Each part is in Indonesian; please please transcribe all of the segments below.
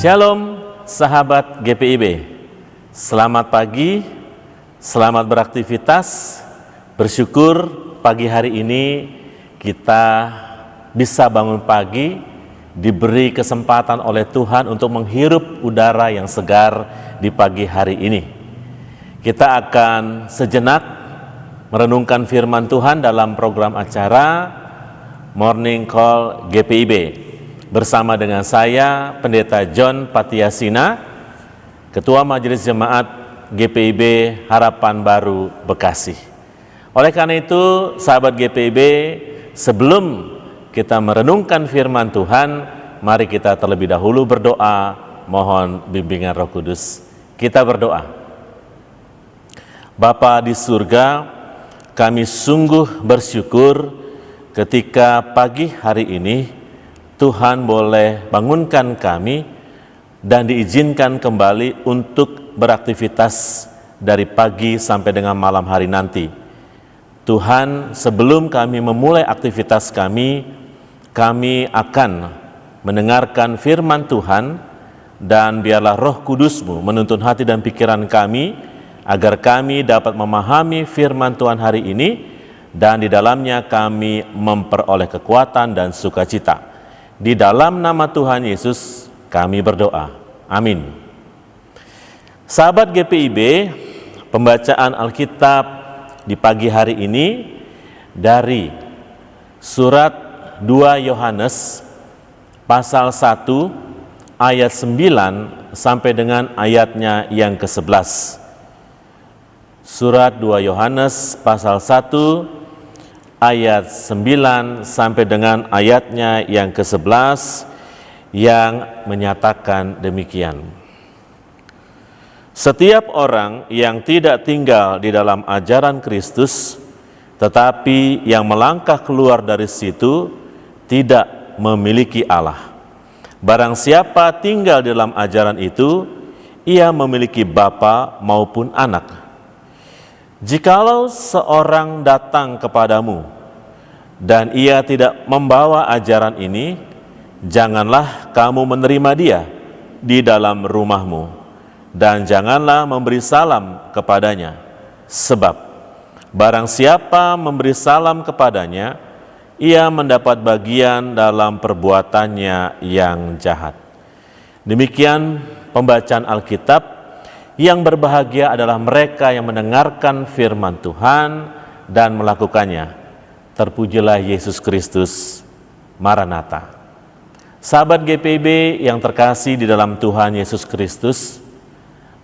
Shalom sahabat GPIB, selamat pagi, selamat beraktivitas. Bersyukur pagi hari ini kita bisa bangun pagi, diberi kesempatan oleh Tuhan untuk menghirup udara yang segar di pagi hari ini. Kita akan sejenak merenungkan firman Tuhan dalam program acara Morning Call GPIB. Bersama dengan saya, Pendeta John Patiasina, Ketua Majelis Jemaat GPIB Harapan Baru Bekasi. Oleh karena itu, sahabat GPIB, sebelum kita merenungkan firman Tuhan, mari kita terlebih dahulu berdoa, mohon bimbingan Roh Kudus. Kita berdoa. Bapa di surga, kami sungguh bersyukur ketika pagi hari ini Tuhan boleh bangunkan kami dan diizinkan kembali untuk beraktivitas dari pagi sampai dengan malam hari nanti. Tuhan, sebelum kami memulai aktivitas kami akan mendengarkan firman Tuhan, dan biarlah Roh Kudus-Mu menuntun hati dan pikiran kami, agar kami dapat memahami firman Tuhan hari ini, dan di dalamnya kami memperoleh kekuatan dan sukacita. Di dalam nama Tuhan Yesus kami berdoa. Amin. Sahabat GPIB, pembacaan Alkitab di pagi hari ini dari surat 2 Yohanes pasal 1 ayat 9 sampai dengan ayatnya yang ke-11. Surat 2 Yohanes pasal 1 ayat 9 sampai dengan ayatnya yang ke-11 yang menyatakan demikian. Setiap orang yang tidak tinggal di dalam ajaran Kristus, tetapi yang melangkah keluar dari situ, tidak memiliki Allah. Barang siapa tinggal di dalam ajaran itu, ia memiliki bapa maupun anak. Jikalau seorang datang kepadamu dan ia tidak membawa ajaran ini, janganlah kamu menerima dia di dalam rumahmu, dan janganlah memberi salam kepadanya. Sebab barang siapa memberi salam kepadanya, ia mendapat bagian dalam perbuatannya yang jahat. Demikian pembacaan Alkitab. Yang berbahagia adalah mereka yang mendengarkan firman Tuhan dan melakukannya. Terpujilah Yesus Kristus. Maranatha. Sahabat GPIB yang terkasih di dalam Tuhan Yesus Kristus,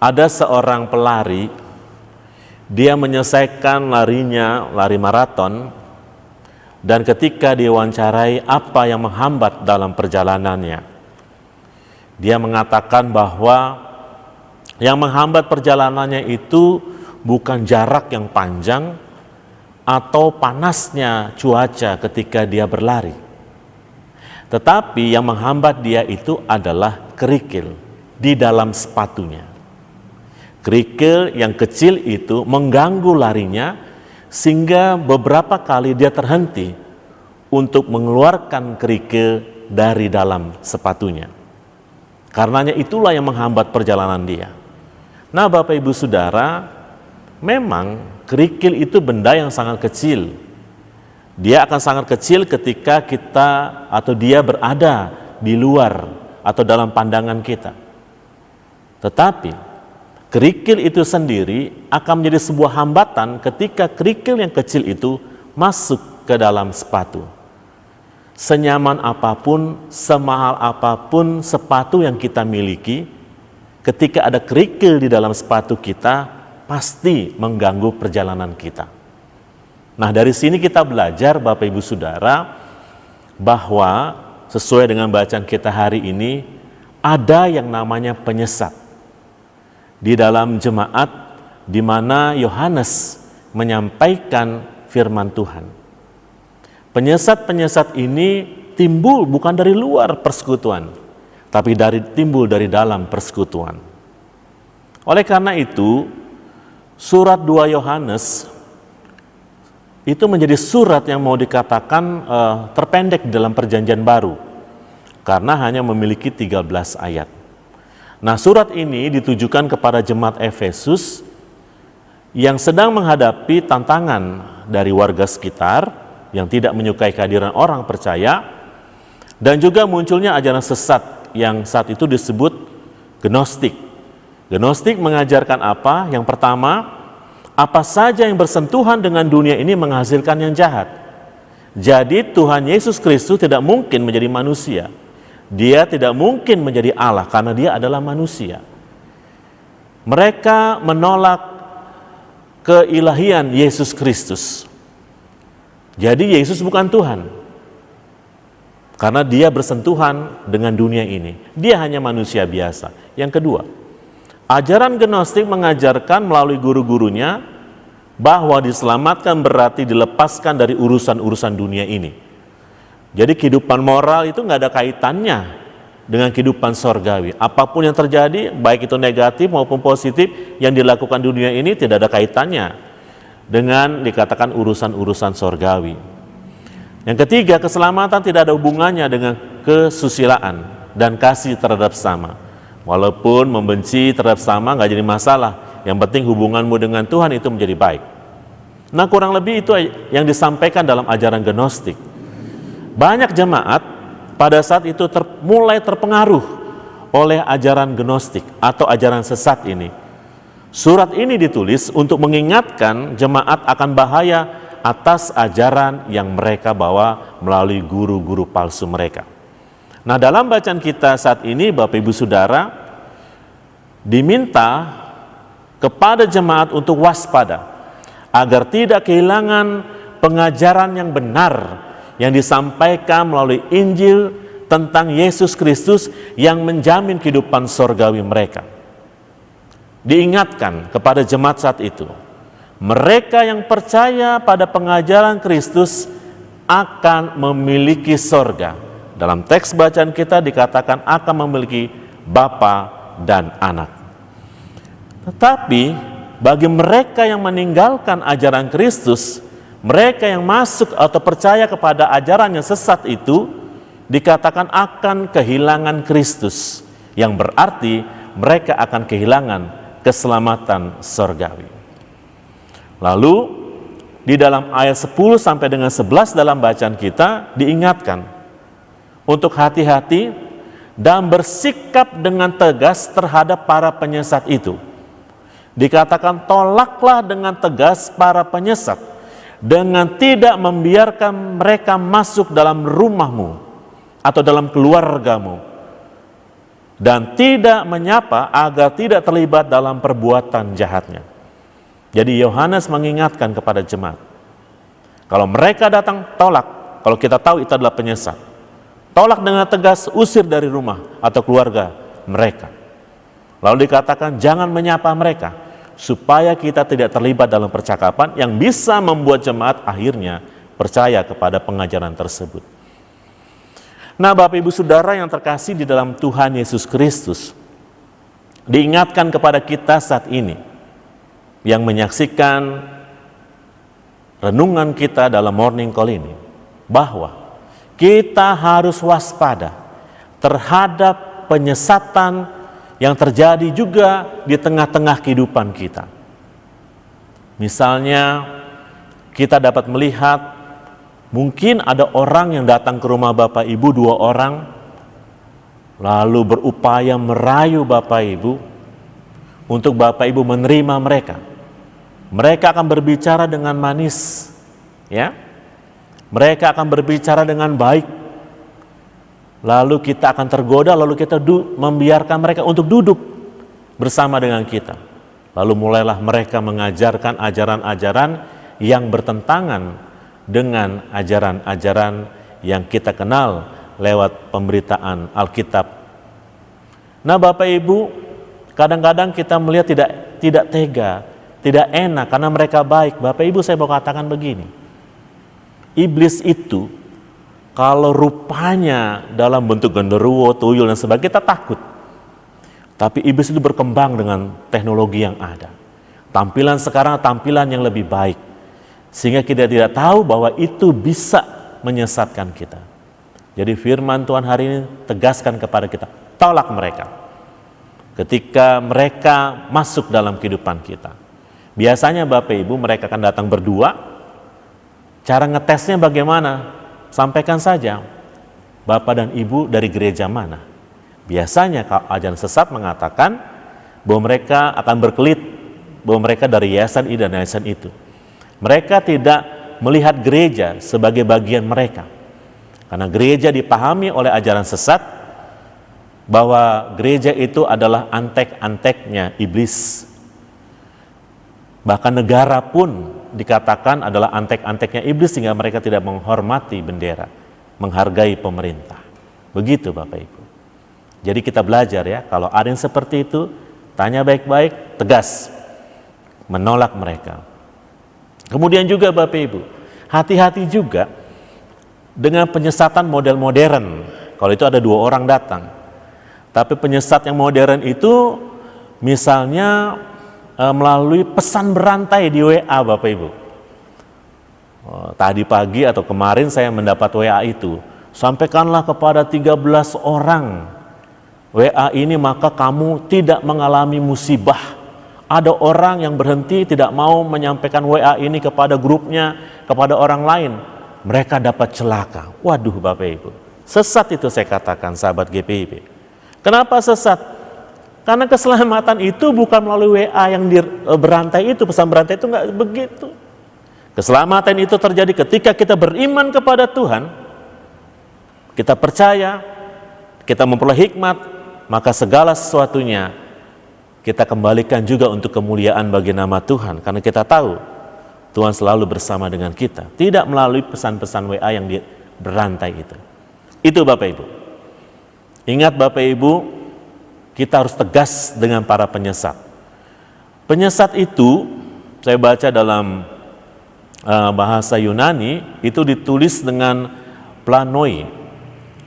ada seorang pelari, dia menyelesaikan larinya, lari maraton, dan ketika diwawancarai apa yang menghambat dalam perjalanannya, dia mengatakan bahwa yang menghambat perjalanannya itu bukan jarak yang panjang atau panasnya cuaca ketika dia berlari. Tetapi yang menghambat dia itu adalah kerikil di dalam sepatunya. Kerikil yang kecil itu mengganggu larinya sehingga beberapa kali dia terhenti untuk mengeluarkan kerikil dari dalam sepatunya. Karenanya itulah yang menghambat perjalanan dia. Nah, Bapak Ibu Saudara, memang kerikil itu benda yang sangat kecil. Dia akan sangat kecil ketika kita atau dia berada di luar atau dalam pandangan kita. Tetapi kerikil itu sendiri akan menjadi sebuah hambatan ketika kerikil yang kecil itu masuk ke dalam sepatu. Senyaman apapun, semahal apapun sepatu yang kita miliki, ketika ada kerikil di dalam sepatu kita, pasti mengganggu perjalanan kita. Nah, dari sini kita belajar, Bapak Ibu Saudara, bahwa sesuai dengan bacaan kita hari ini, ada yang namanya penyesat di dalam jemaat di mana Yohanes menyampaikan firman Tuhan. Penyesat-penyesat ini timbul bukan dari luar persekutuan, tapi timbul dari dalam persekutuan. Oleh karena itu, surat 2 Yohanes itu menjadi surat yang mau dikatakan terpendek dalam perjanjian baru, karena hanya memiliki 13 ayat. Nah, surat ini ditujukan kepada jemaat Efesus yang sedang menghadapi tantangan dari warga sekitar yang tidak menyukai kehadiran orang percaya, dan juga munculnya ajaran sesat yang saat itu disebut Gnostik. Gnostik mengajarkan apa? Yang pertama, apa saja yang bersentuhan dengan dunia ini menghasilkan yang jahat. Jadi Tuhan Yesus Kristus tidak mungkin menjadi manusia. Dia tidak mungkin menjadi Allah karena dia adalah manusia. Mereka menolak keilahian Yesus Kristus. Jadi Yesus bukan Tuhan. Karena dia bersentuhan dengan dunia ini. Dia hanya manusia biasa. Yang kedua, ajaran Gnostik mengajarkan melalui guru-gurunya bahwa diselamatkan berarti dilepaskan dari urusan-urusan dunia ini. Jadi kehidupan moral itu nggak ada kaitannya dengan kehidupan sorgawi. Apapun yang terjadi, baik itu negatif maupun positif yang dilakukan dunia ini tidak ada kaitannya dengan dikatakan urusan-urusan sorgawi. Yang ketiga, keselamatan tidak ada hubungannya dengan kesusilaan dan kasih terhadap sesama. Walaupun membenci terhadap sesama nggak jadi masalah. Yang penting hubunganmu dengan Tuhan itu menjadi baik. Nah, kurang lebih itu yang disampaikan dalam ajaran Gnostik. Banyak jemaat pada saat itu mulai terpengaruh oleh ajaran Gnostik atau ajaran sesat ini. Surat ini ditulis untuk mengingatkan jemaat akan bahaya atas ajaran yang mereka bawa melalui guru-guru palsu mereka. Nah, dalam bacaan kita saat ini, Bapak Ibu Saudara, diminta kepada jemaat untuk waspada agar tidak kehilangan pengajaran yang benar yang disampaikan melalui Injil tentang Yesus Kristus yang menjamin kehidupan sorgawi mereka. Diingatkan kepada jemaat saat itu, mereka yang percaya pada pengajaran Kristus akan memiliki sorga. Dalam teks bacaan kita dikatakan akan memiliki Bapa dan Anak. Tetapi bagi mereka yang meninggalkan ajaran Kristus, mereka yang masuk atau percaya kepada ajaran yang sesat itu dikatakan akan kehilangan Kristus, yang berarti mereka akan kehilangan keselamatan sorgawi. Lalu di dalam ayat 10 sampai dengan 11 dalam bacaan kita diingatkan untuk hati-hati dan bersikap dengan tegas terhadap para penyesat itu. Dikatakan tolaklah dengan tegas para penyesat, dengan tidak membiarkan mereka masuk dalam rumahmu atau dalam keluargamu, dan tidak menyapa agar tidak terlibat dalam perbuatan jahatnya. Jadi Yohanes mengingatkan kepada jemaat, kalau mereka datang, tolak. Kalau kita tahu itu adalah penyesat, tolak dengan tegas, usir dari rumah atau keluarga mereka. Lalu dikatakan jangan menyapa mereka, supaya kita tidak terlibat dalam percakapan yang bisa membuat jemaat akhirnya percaya kepada pengajaran tersebut. Nah, Bapak Ibu Saudara yang terkasih di dalam Tuhan Yesus Kristus, diingatkan kepada kita saat ini yang menyaksikan renungan kita dalam Morning Call ini, bahwa kita harus waspada terhadap penyesatan yang terjadi juga di tengah-tengah kehidupan kita. Misalnya kita dapat melihat mungkin ada orang yang datang ke rumah Bapak Ibu, 2 orang, lalu berupaya merayu Bapak Ibu untuk Bapak Ibu menerima mereka. Mereka akan berbicara dengan manis, ya. Mereka akan berbicara dengan baik. Lalu kita akan tergoda, lalu kita membiarkan mereka untuk duduk bersama dengan kita. Lalu mulailah mereka mengajarkan ajaran-ajaran yang bertentangan dengan ajaran-ajaran yang kita kenal lewat pemberitaan Alkitab. Nah, Bapak Ibu, kadang-kadang kita melihat tidak tega, tidak enak karena mereka baik. Bapak Ibu, saya mau katakan begini, iblis itu kalau rupanya dalam bentuk genderuwo, tuyul, dan sebagainya, kita takut. Tapi iblis itu berkembang dengan teknologi yang ada. Tampilan sekarang tampilan yang lebih baik. Sehingga kita tidak tahu bahwa itu bisa menyesatkan kita. Jadi firman Tuhan hari ini tegaskan kepada kita, tolak mereka. ketika mereka masuk dalam kehidupan kita. Biasanya Bapak Ibu mereka akan datang berdua. Cara ngetesnya bagaimana? Sampaikan saja, Bapak dan Ibu dari gereja mana? Biasanya ajaran sesat mengatakan bahwa mereka akan berkelit, bahwa mereka dari yayasan ini dan yayasan itu. Mereka tidak melihat gereja sebagai bagian mereka. Karena gereja dipahami oleh ajaran sesat bahwa gereja itu adalah antek-anteknya iblis. Bahkan negara pun dikatakan adalah antek-anteknya iblis sehingga mereka tidak menghormati bendera, menghargai pemerintah. Begitu Bapak Ibu. Jadi kita belajar ya, kalau ada yang seperti itu, tanya baik-baik, tegas, menolak mereka. Kemudian juga Bapak Ibu, hati-hati juga dengan penyesatan model modern. Kalau itu ada 2 orang datang. Tapi penyesat yang modern itu misalnya melalui pesan berantai di WA Bapak Ibu. Tadi pagi atau kemarin saya mendapat WA itu. Sampaikanlah kepada 13 orang WA ini maka kamu tidak mengalami musibah. Ada orang yang berhenti tidak mau menyampaikan WA ini kepada grupnya, kepada orang lain. Mereka dapat celaka. Waduh Bapak Ibu. Sesat itu saya katakan sahabat GPIB. Kenapa sesat? Karena keselamatan itu bukan melalui WA yang berantai itu, pesan berantai itu enggak begitu. Keselamatan itu terjadi ketika kita beriman kepada Tuhan, kita percaya, kita memperoleh hikmat, maka segala sesuatunya kita kembalikan juga untuk kemuliaan bagi nama Tuhan. Karena kita tahu Tuhan selalu bersama dengan kita, tidak melalui pesan-pesan WA yang berantai itu. Itu Bapak Ibu. Ingat Bapak Ibu, kita harus tegas dengan para penyesat. Penyesat itu, saya baca dalam bahasa Yunani, itu ditulis dengan planoi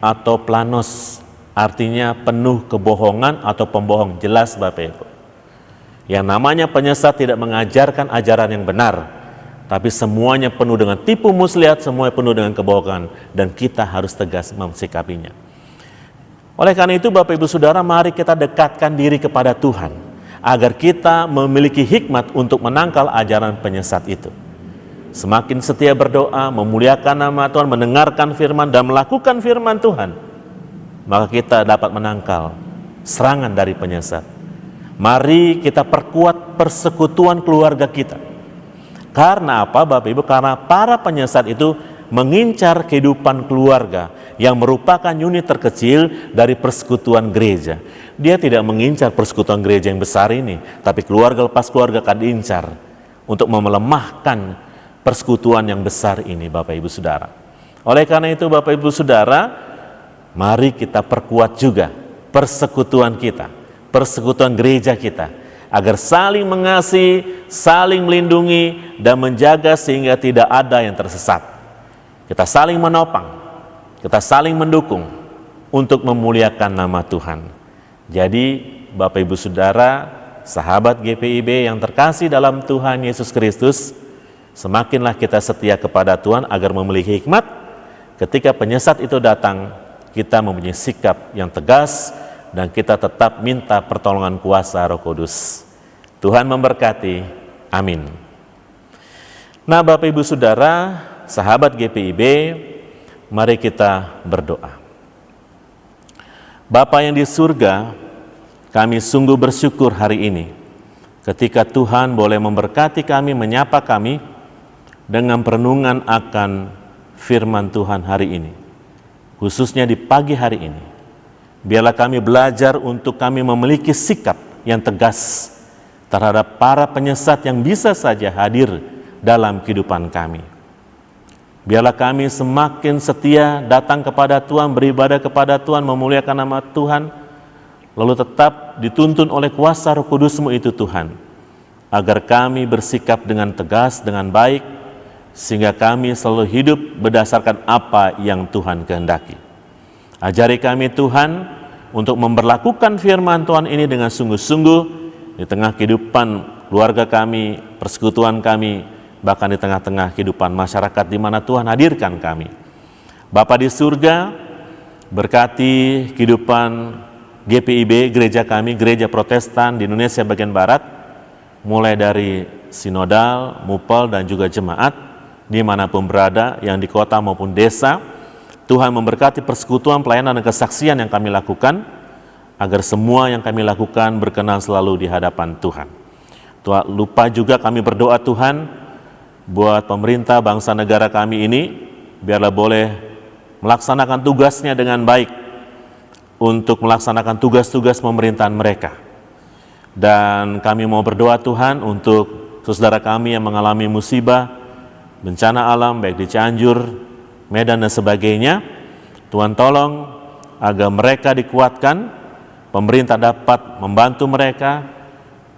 atau planos, artinya penuh kebohongan atau pembohong. Jelas Bapak Ibu. Yang namanya penyesat tidak mengajarkan ajaran yang benar, tapi semuanya penuh dengan tipu muslihat, semuanya penuh dengan kebohongan, dan kita harus tegas mensikapinya. Oleh karena itu Bapak Ibu Saudara, mari kita dekatkan diri kepada Tuhan agar kita memiliki hikmat untuk menangkal ajaran penyesat itu. Semakin setia berdoa, memuliakan nama Tuhan, mendengarkan firman dan melakukan firman Tuhan, maka kita dapat menangkal serangan dari penyesat. Mari kita perkuat persekutuan keluarga kita. Karena apa Bapak Ibu? Karena para penyesat itu mengincar kehidupan keluarga yang merupakan unit terkecil dari persekutuan gereja. Dia tidak mengincar persekutuan gereja yang besar ini, tapi keluarga lepas keluarga akan diincar untuk melemahkan persekutuan yang besar ini Bapak Ibu Saudara. Oleh karena itu Bapak Ibu Saudara, mari kita perkuat juga persekutuan kita, persekutuan gereja kita, agar saling mengasihi, saling melindungi, dan menjaga sehingga tidak ada yang tersesat. Kita saling menopang, kita saling mendukung untuk memuliakan nama Tuhan. Jadi Bapak Ibu Saudara, sahabat GPIB yang terkasih dalam Tuhan Yesus Kristus, semakinlah kita setia kepada Tuhan agar memiliki hikmat. Ketika penyesat itu datang, kita mempunyai sikap yang tegas dan kita tetap minta pertolongan kuasa Roh Kudus. Tuhan memberkati. Amin. Nah Bapak Ibu Saudara, sahabat GPIB, mari kita berdoa. Bapa yang di surga, kami sungguh bersyukur hari ini ketika Tuhan boleh memberkati kami, menyapa kami dengan perenungan akan firman Tuhan hari ini, khususnya di pagi hari ini. Biarlah kami belajar untuk kami memiliki sikap yang tegas terhadap para penyesat yang bisa saja hadir dalam kehidupan kami. Biarlah kami semakin setia datang kepada Tuhan, beribadah kepada Tuhan, memuliakan nama Tuhan, lalu tetap dituntun oleh kuasa Roh Kudus-Mu itu Tuhan, agar kami bersikap dengan tegas, dengan baik, sehingga kami selalu hidup berdasarkan apa yang Tuhan kehendaki. Ajari kami Tuhan untuk memberlakukan firman Tuhan ini dengan sungguh-sungguh di tengah kehidupan keluarga kami, persekutuan kami, bahkan di tengah-tengah kehidupan masyarakat di mana Tuhan hadirkan kami. Bapa di surga, berkati kehidupan GPIB, gereja kami, gereja Protestan di Indonesia bagian Barat, mulai dari sinodal, mupel, dan juga jemaat, dimanapun berada, yang di kota maupun desa. Tuhan memberkati persekutuan, pelayanan, dan kesaksian yang kami lakukan, agar semua yang kami lakukan berkenan selalu di hadapan Tuhan. Tuhan, lupa juga kami berdoa Tuhan, buat pemerintah bangsa negara kami ini, biarlah boleh melaksanakan tugasnya dengan baik, untuk melaksanakan tugas-tugas pemerintahan mereka. Dan kami mau berdoa Tuhan untuk saudara kami yang mengalami musibah, bencana alam, baik di Cianjur, Medan, dan sebagainya. Tuhan tolong agar mereka dikuatkan, pemerintah dapat membantu mereka,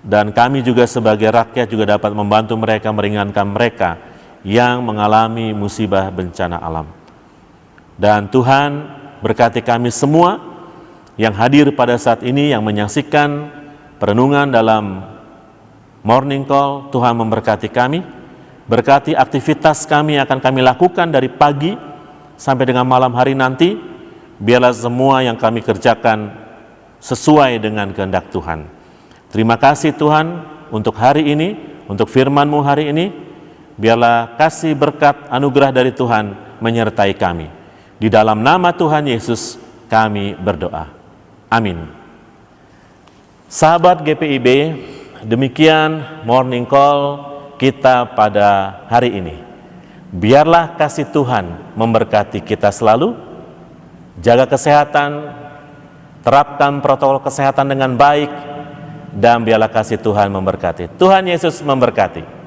dan kami juga sebagai rakyat juga dapat membantu mereka, meringankan mereka yang mengalami musibah bencana alam. Dan Tuhan berkati kami semua yang hadir pada saat ini, yang menyaksikan perenungan dalam Morning Call. Tuhan memberkati kami, berkati aktivitas kami yang akan kami lakukan dari pagi sampai dengan malam hari nanti. Biarlah semua yang kami kerjakan sesuai dengan kehendak Tuhan. Terima kasih Tuhan untuk hari ini, untuk firman-Mu hari ini. Biarlah kasih berkat anugerah dari Tuhan menyertai kami. Di dalam nama Tuhan Yesus kami berdoa. Amin. Sahabat GPIB, demikian Morning Call kita pada hari ini. Biarlah kasih Tuhan memberkati kita selalu. Jaga kesehatan, terapkan protokol kesehatan dengan baik, dan biarlah kasih Tuhan memberkati. Tuhan Yesus memberkati.